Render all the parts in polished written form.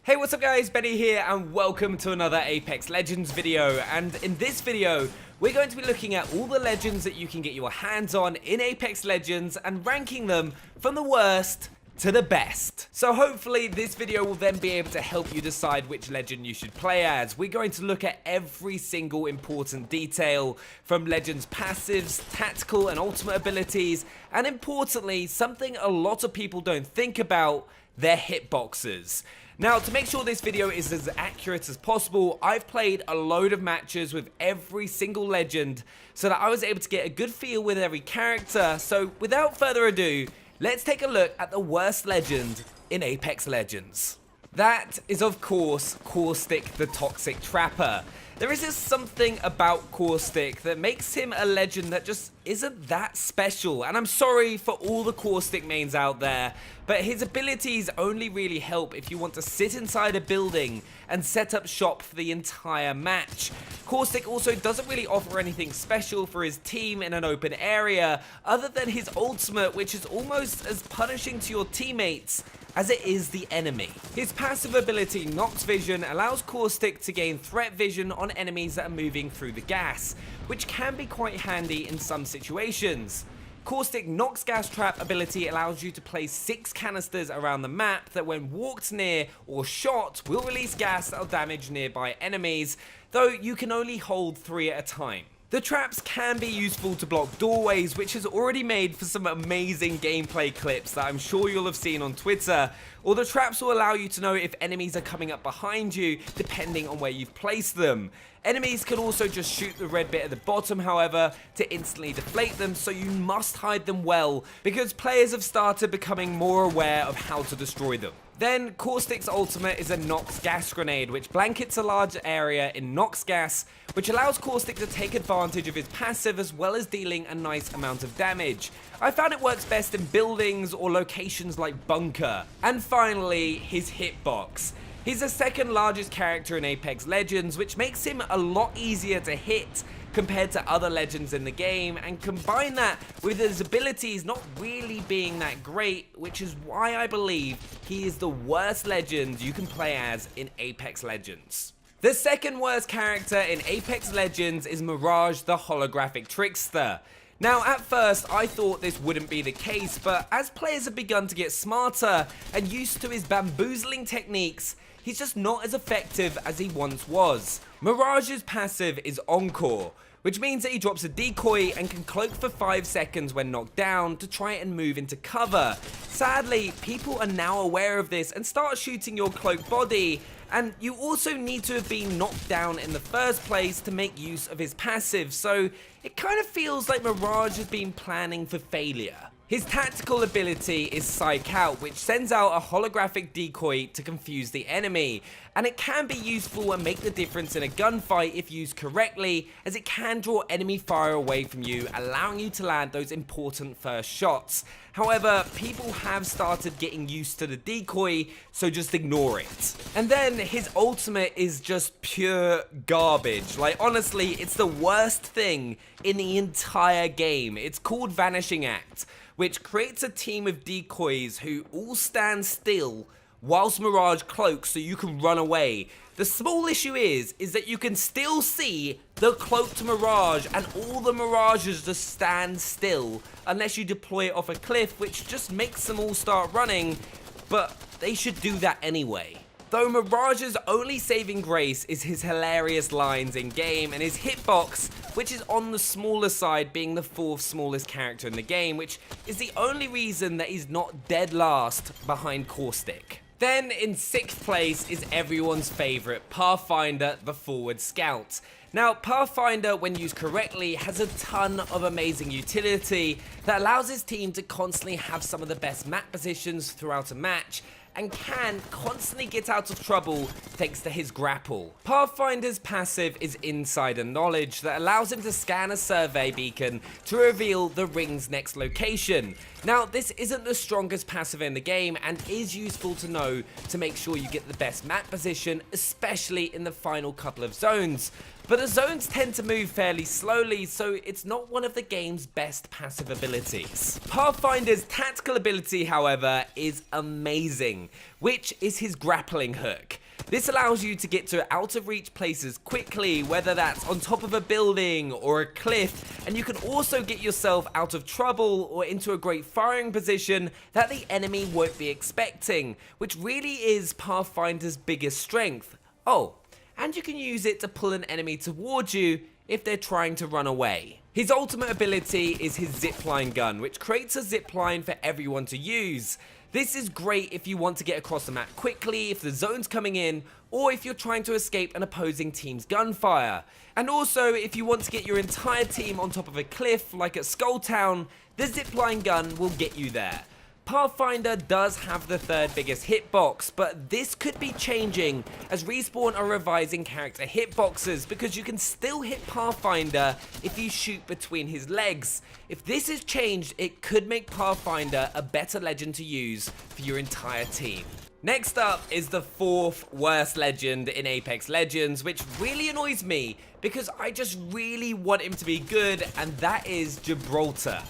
Hey, what's up guys, Benny here and welcome to another Apex Legends video. And in this video, we're going to be looking at all the legends that you can get your hands on in Apex Legends and ranking them from the worst to the best. So hopefully this video will then be able to help you decide which legend you should play as. We're going to look at every single important detail from Legends passives, tactical and ultimate abilities, and importantly, something a lot of people don't think about, their hitboxes. Now, to make sure this video is as accurate as possible, I've played a load of matches with every single legend so that I was able to get a good feel with every character. So without further ado, let's take a look at the worst legend in Apex Legends. That is, of course, Caustic the Toxic Trapper. There is just something about Caustic that makes him a legend that just isn't that special. And I'm sorry for all the Caustic mains out there, but his abilities only really help if you want to sit inside a building and set up shop for the entire match. Caustic also doesn't really offer anything special for his team in an open area, other than his ultimate, which is almost as punishing to your teammates as it is the enemy. His passive ability, Nox Vision, allows Caustic to gain threat vision on enemies that are moving through the gas, which can be quite handy in some situations. Caustic Nox Gas Trap ability allows you to place 6 canisters around the map that when walked near or shot will release gas that will damage nearby enemies, though you can only hold 3 at a time. The traps can be useful to block doorways, which has already made for some amazing gameplay clips that I'm sure you'll have seen on Twitter, or the traps will allow you to know if enemies are coming up behind you depending on where you've placed them. Enemies can also just shoot the red bit at the bottom, however, to instantly deflate them, so you must hide them well because players have started becoming more aware of how to destroy them. Then, Caustic's ultimate is a Nox Gas Grenade, which blankets a large area in Nox Gas, which allows Caustic to take advantage of his passive as well as dealing a nice amount of damage. I found it works best in buildings or locations like Bunker. And finally, his hitbox. He's the second largest character in Apex Legends, which makes him a lot easier to hit compared to other legends in the game, and combine that with his abilities not really being that great, which is why I believe he is the worst legend you can play as in Apex Legends. The second worst character in Apex Legends is Mirage the Holographic Trickster. Now, at first, I thought this wouldn't be the case, but as players have begun to get smarter and used to his bamboozling techniques, he's just not as effective as he once was. Mirage's passive is Encore, which means that he drops a decoy and can cloak for 5 seconds when knocked down to try and move into cover. Sadly, people are now aware of this and start shooting your cloaked body, and you also need to have been knocked down in the first place to make use of his passive, so it kind of feels like Mirage has been planning for failure. His tactical ability is Psych Out, which sends out a holographic decoy to confuse the enemy, and it can be useful and make the difference in a gunfight if used correctly, as it can draw enemy fire away from you, allowing you to land those important first shots. However, people have started getting used to the decoy, so just ignore it. And then his ultimate is just pure garbage. Like, honestly, it's the worst thing in the entire game. It's called Vanishing Act, which creates a team of decoys who all stand still whilst Mirage cloaks so you can run away. The small issue is that you can still see the cloaked Mirage, and all the Mirages just stand still unless you deploy it off a cliff, which just makes them all start running, but they should do that anyway. Though Mirage's only saving grace is his hilarious lines in game and his hitbox, which is on the smaller side, being the 4th smallest character in the game, which is the only reason that he's not dead last behind Caustic. Then in 6th place is everyone's favourite, Pathfinder the Forward Scout. Now, Pathfinder, when used correctly, has a ton of amazing utility that allows his team to constantly have some of the best map positions throughout a match, and can constantly get out of trouble thanks to his grapple. Pathfinder's passive is Insider Knowledge that allows him to scan a survey beacon to reveal the ring's next location. Now, this isn't the strongest passive in the game and is useful to know to make sure you get the best map position, especially in the final couple of zones. But the zones tend to move fairly slowly, so it's not one of the game's best passive abilities. Pathfinder's tactical ability, however, is amazing, which is his grappling hook. This allows you to get to out of reach places quickly, whether that's on top of a building or a cliff, and you can also get yourself out of trouble or into a great firing position that the enemy won't be expecting, which really is Pathfinder's biggest strength. Oh, and you can use it to pull an enemy towards you if they're trying to run away. His ultimate ability is his zipline gun, which creates a zipline for everyone to use. This is great if you want to get across the map quickly, if the zone's coming in, or if you're trying to escape an opposing team's gunfire. And also, if you want to get your entire team on top of a cliff, like at Skull Town, the zipline gun will get you there. Pathfinder does have the third biggest hitbox, but this could be changing as Respawn are revising character hitboxes because you can still hit Pathfinder if you shoot between his legs. If this is changed, it could make Pathfinder a better legend to use for your entire team. Next up is the fourth worst legend in Apex Legends, which really annoys me because I just really want him to be good, and that is Gibraltar.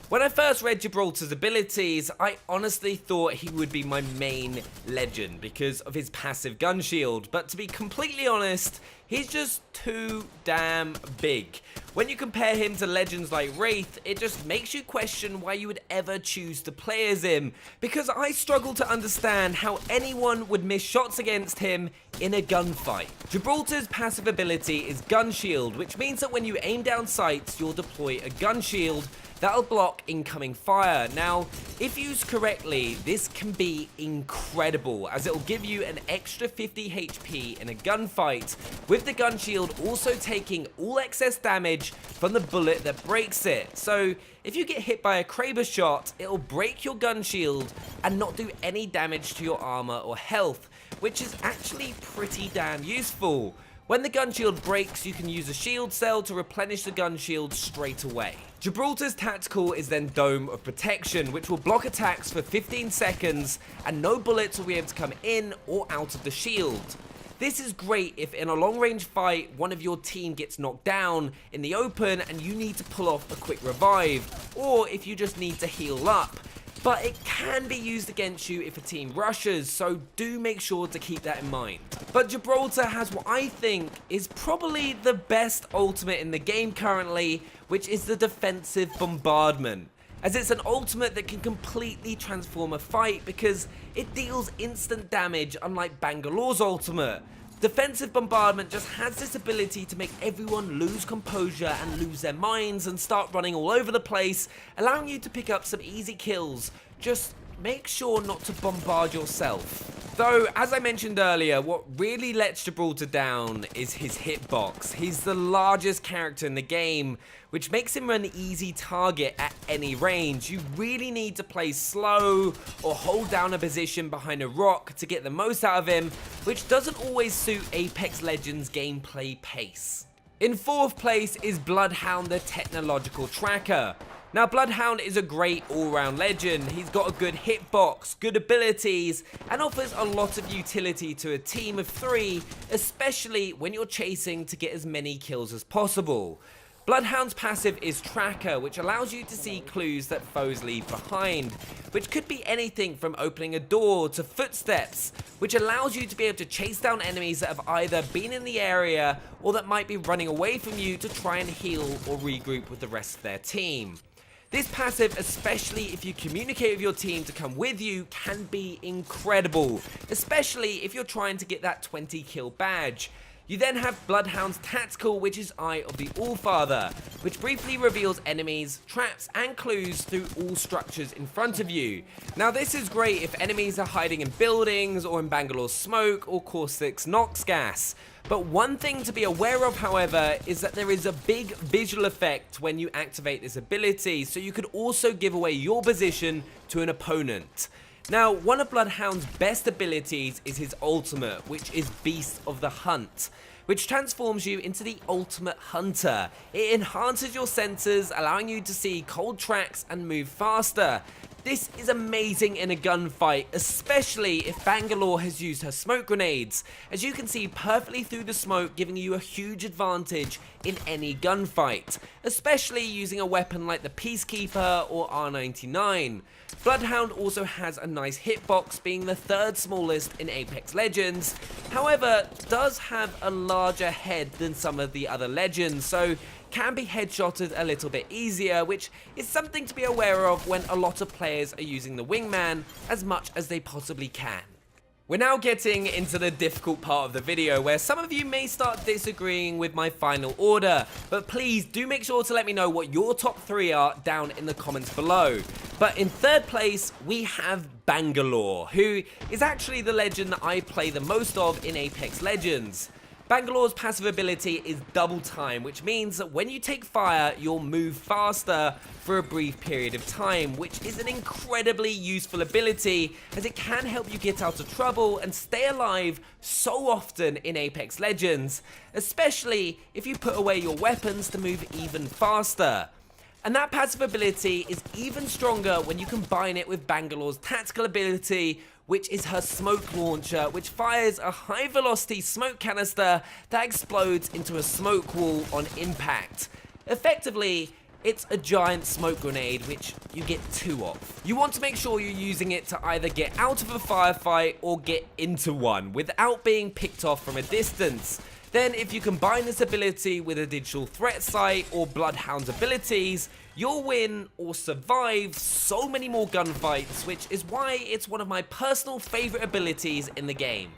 When I first read Gibraltar's abilities, I honestly thought he would be my main legend because of his passive gun shield, but to be completely honest, he's just too damn big. When you compare him to legends like Wraith, it just makes you question why you would ever choose to play as him, because I struggle to understand how anyone would miss shots against him in a gunfight. Gibraltar's passive ability is gun shield, which means that when you aim down sights, you'll deploy a gun shield that'll block incoming fire. Now, if used correctly, this can be incredible as it'll give you an extra 50 HP in a gunfight, with the gun shield also taking all excess damage from the bullet that breaks it. So, if you get hit by a Kraber shot, it'll break your gun shield and not do any damage to your armor or health, which is actually pretty damn useful. When the gun shield breaks, you can use a shield cell to replenish the gun shield straight away. Gibraltar's tactical is then Dome of Protection, which will block attacks for 15 seconds and no bullets will be able to come in or out of the shield. This is great if in a long range fight one of your team gets knocked down in the open and you need to pull off a quick revive, or if you just need to heal up. But it can be used against you if a team rushes, so do make sure to keep that in mind. But Gibraltar has what I think is probably the best ultimate in the game currently, which is the Defensive Bombardment, as it's an ultimate that can completely transform a fight because it deals instant damage unlike Bangalore's ultimate. Defensive Bombardment just has this ability to make everyone lose composure and lose their minds and start running all over the place, allowing you to pick up some easy kills. Just make sure not to bombard yourself. Though, as I mentioned earlier, what really lets Gibraltar down is his hitbox. He's the largest character in the game, which makes him an easy target at any range. You really need to play slow or hold down a position behind a rock to get the most out of him, which doesn't always suit Apex Legends gameplay pace. In fourth place is Bloodhound the Technological Tracker. Now, Bloodhound is a great all-round legend. He's got a good hitbox, good abilities, and offers a lot of utility to a team of 3, especially when you're chasing to get as many kills as possible. Bloodhound's passive is Tracker, which allows you to see clues that foes leave behind, which could be anything from opening a door to footsteps, which allows you to be able to chase down enemies that have either been in the area or that might be running away from you to try and heal or regroup with the rest of their team. This passive, especially if you communicate with your team to come with you, can be incredible, especially if you're trying to get that 20 kill badge. You then have Bloodhound's Tactical, which is Eye of the Allfather, which briefly reveals enemies, traps, and clues through all structures in front of you. Now, this is great if enemies are hiding in buildings or in Bangalore's smoke or Caustic's Nox gas. But one thing to be aware of, however, is that there is a big visual effect when you activate this ability, so you could also give away your position to an opponent. Now, one of Bloodhound's best abilities is his ultimate, which is Beast of the Hunt, which transforms you into the ultimate hunter. It enhances your senses, allowing you to see cold tracks and move faster. This is amazing in a gunfight, especially if Bangalore has used her smoke grenades, as you can see perfectly through the smoke, giving you a huge advantage in any gunfight, especially using a weapon like the Peacekeeper or R99. Bloodhound also has a nice hitbox, being the third smallest in Apex Legends, however does have a larger head than some of the other legends, so can be headshotted a little bit easier, which is something to be aware of when a lot of players are using the wingman as much as they possibly can. We're now getting into the difficult part of the video where some of you may start disagreeing with my final order, but please do make sure to let me know what your top 3 are down in the comments below. But in third place, we have Bangalore, who is actually the legend that I play the most of in Apex Legends. Bangalore's passive ability is double time, which means that when you take fire, you'll move faster for a brief period of time, which is an incredibly useful ability as it can help you get out of trouble and stay alive so often in Apex Legends, especially if you put away your weapons to move even faster. And that passive ability is even stronger when you combine it with Bangalore's tactical ability, which is her smoke launcher, which fires a high velocity smoke canister that explodes into a smoke wall on impact. Effectively, it's a giant smoke grenade, which you get 2 of. You want to make sure you're using it to either get out of a firefight or get into one without being picked off from a distance. Then if you combine this ability with a digital threat sight or Bloodhound's abilities, you'll win or survive so many more gunfights, which is why it's one of my personal favorite abilities in the game.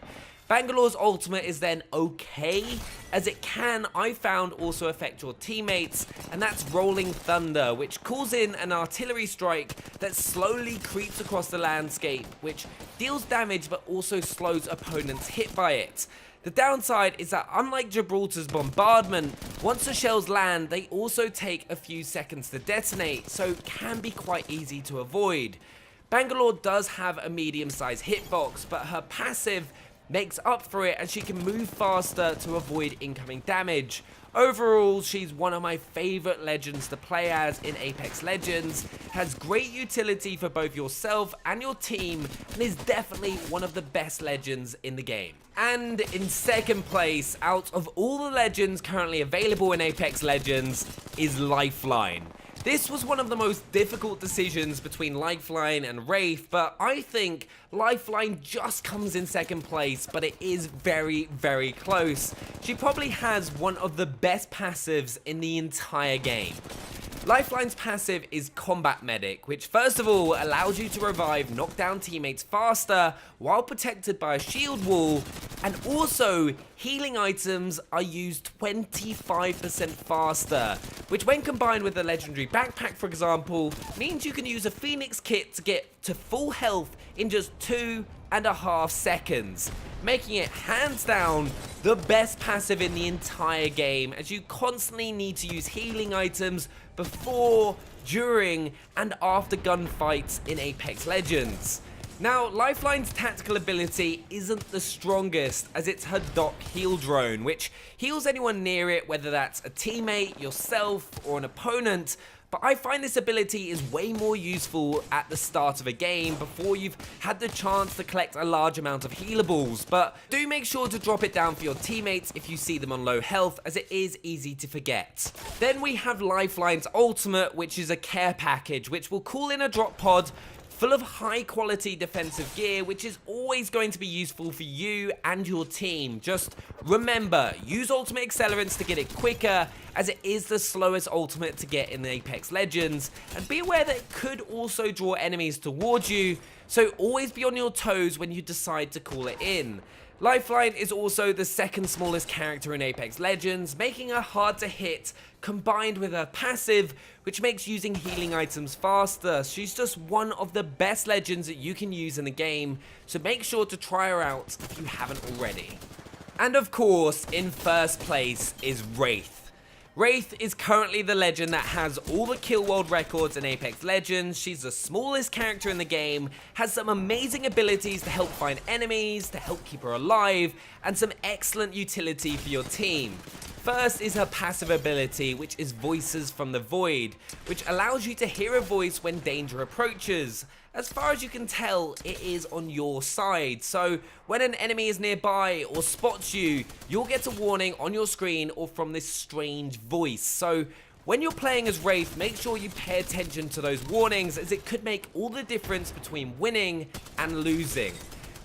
Bangalore's ultimate is then okay, as it can, I found, also affect your teammates, and that's Rolling Thunder, which calls in an artillery strike that slowly creeps across the landscape, which deals damage but also slows opponents hit by it. The downside is that unlike Gibraltar's bombardment, once the shells land, they also take a few seconds to detonate, so can be quite easy to avoid. Bangalore does have a medium-sized hitbox, but her passive makes up for it as she can move faster to avoid incoming damage. Overall, she's one of my favorite legends to play as in Apex Legends, has great utility for both yourself and your team, and is definitely one of the best legends in the game. And in second place, out of all the legends currently available in Apex Legends, is Lifeline. This was one of the most difficult decisions between Lifeline and Wraith, but I think Lifeline just comes in second place, but it is very, very close. She probably has one of the best passives in the entire game. Lifeline's passive is Combat Medic, which first of all allows you to revive knockdown teammates faster while protected by a shield wall, and also healing items are used 25% faster, which when combined with a legendary backpack for example, means you can use a Phoenix kit to get to full health in just 2.5 seconds, making it hands down the best passive in the entire game, as you constantly need to use healing items before, during, and after gunfights in Apex Legends. Now, Lifeline's tactical ability isn't the strongest, as it's her dock heal drone, which heals anyone near it, whether that's a teammate, yourself, or an opponent. But I find this ability is way more useful at the start of a game before you've had the chance to collect a large amount of healables, but do make sure to drop it down for your teammates if you see them on low health, as it is easy to forget. Then we have Lifeline's ultimate, which is a care package, which will call in a drop pod full of high quality defensive gear, which is always going to be useful for you and your team. Just remember, use ultimate accelerants to get it quicker, as it is the slowest ultimate to get in Apex Legends, and be aware that it could also draw enemies towards you, so always be on your toes when you decide to call it in. Lifeline is also the second smallest character in Apex Legends, making her hard to hit, combined with her passive, which makes using healing items faster. She's just one of the best legends that you can use in the game, so make sure to try her out if you haven't already. And of course, in first place is Wraith. Wraith is currently the legend that has all the kill world records in Apex Legends. She's the smallest character in the game, has some amazing abilities to help find enemies, to help keep her alive, and some excellent utility for your team. First is her passive ability, which is Voices from the Void, which allows you to hear a voice when danger approaches. As far as you can tell, it is on your side, so when an enemy is nearby or spots you, you'll get a warning on your screen or from this strange voice. So when you're playing as Wraith, make sure you pay attention to those warnings, as it could make all the difference between winning and losing.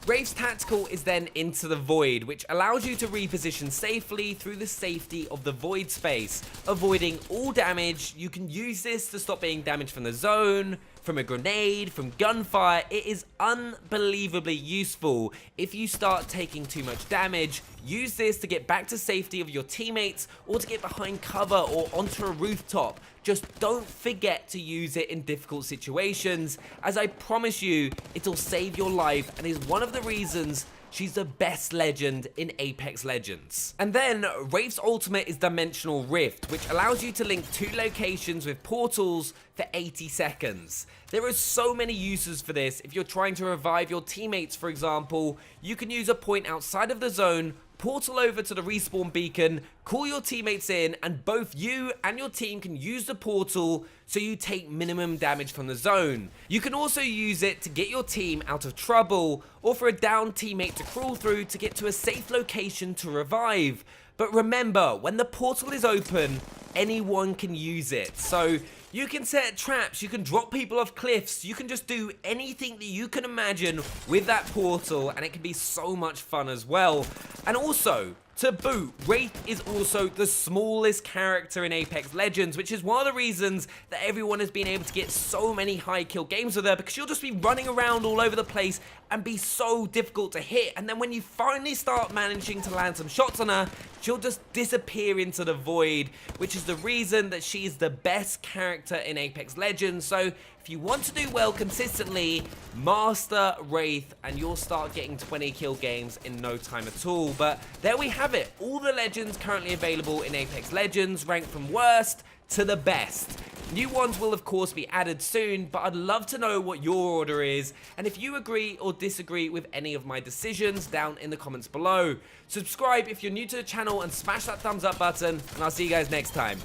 Wraith's tactical is then Into the Void, which allows you to reposition safely through the safety of the void space, avoiding all damage. You can use this to stop being damaged from the zone, from a grenade, from gunfire. It is unbelievably useful if you start taking too much damage. Use this to get back to safety of your teammates or to get behind cover or onto a rooftop. Just don't forget to use it in difficult situations, as I promise you, it'll save your life and is one of the reasons she's the best legend in Apex Legends. And then, Wraith's ultimate is Dimensional Rift, which allows you to link 2 locations with portals for 80 seconds. There are so many uses for this. If you're trying to revive your teammates, for example, you can use a point outside of the zone, portal over to the respawn beacon, call your teammates in, and both you and your team can use the portal so you take minimum damage from the zone. You can also use it to get your team out of trouble, or for a down teammate to crawl through to get to a safe location to revive. But remember, when the portal is open, anyone can use it. So you can set traps, you can drop people off cliffs, you can just do anything that you can imagine with that portal, and it can be so much fun as well. And also, to boot, Wraith is also the smallest character in Apex Legends, which is one of the reasons that everyone has been able to get so many high kill games with her, because she'll just be running around all over the place and be so difficult to hit. And then when you finally start managing to land some shots on her, she'll just disappear into the void, which is the reason that she is the best character in Apex Legends. So if you want to do well consistently, master Wraith and you'll start getting 20 kill games in no time at all. But there we have it, all the legends currently available in Apex Legends, ranked from worst to the best. New ones will of course be added soon, but I'd love to know what your order is, and if you agree or disagree with any of my decisions down in the comments below. Subscribe if you're new to the channel and smash that thumbs up button, and I'll see you guys next time.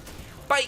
Bye!